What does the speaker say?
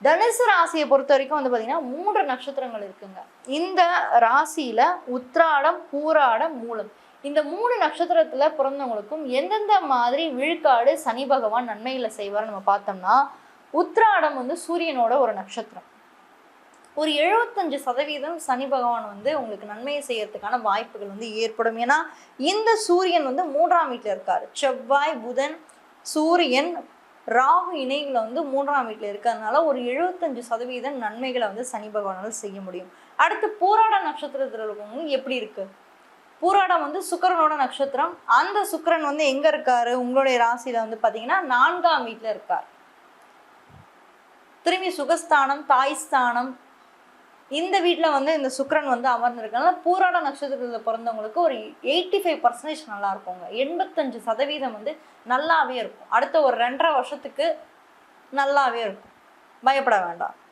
தனுசு ராசியை பொறுத்த வரைக்கும் வந்து பார்த்தீங்கன்னா 3 நட்சத்திரங்கள் இருக்குங்க. இந்த ராசியில உத்திராடம், பூராடம், மூலம் இந்த 3 நட்சத்திரத்துல பிறந்தவங்களுக்கும் எந்தெந்த மாதிரி விழுக்காடு சனி பகவான் நன்மைகளை செய்வார் நம்ம பார்த்தோம்னா, உத்திராடம் வந்து சூரியனோட ஒரு நட்சத்திரம். ஒரு 75% சனி பகவான் வந்து உங்களுக்கு நன்மையை செய்யறதுக்கான வாய்ப்புகள் வந்து ஏற்படும். ஏன்னா இந்த சூரியன் வந்து 3ஆம் வீட்டில் இருக்காரு. செவ்வாய், புதன், சூரியன், ராகு இணைகளை வந்து 3ஆம் வீட்டில் இருக்கிறதுனால ஒரு 75% நன்மைகளை வந்து சனி பகவானால் செய்ய முடியும். அடுத்து பூராட நட்சத்திரத்தில் இருக்கவங்க எப்படி இருக்கு? பூராடம் வந்து சுக்கிரனோட நட்சத்திரம். அந்த சுக்கிரன் வந்து எங்க இருக்காரு? உங்களுடைய ராசியில வந்து பாத்தீங்கன்னா 4ஆம் வீட்டில் இருக்கார். திரும்பி சுகஸ்தானம், தாய்ஸ்தானம் இந்த வீட்டில் வந்து இந்த சுக்கிரன் வந்து அமர்ந்திருக்கனால பூராட நட்சத்திரத்தில் பிறந்தவங்களுக்கு ஒரு 85% நல்லா இருக்குங்க. 85% வந்து நல்லாவே இருக்கும். அடுத்த ஒரு 2.5 வருஷத்துக்கு நல்லாவே இருக்கும். பயப்பட வேண்டாம்.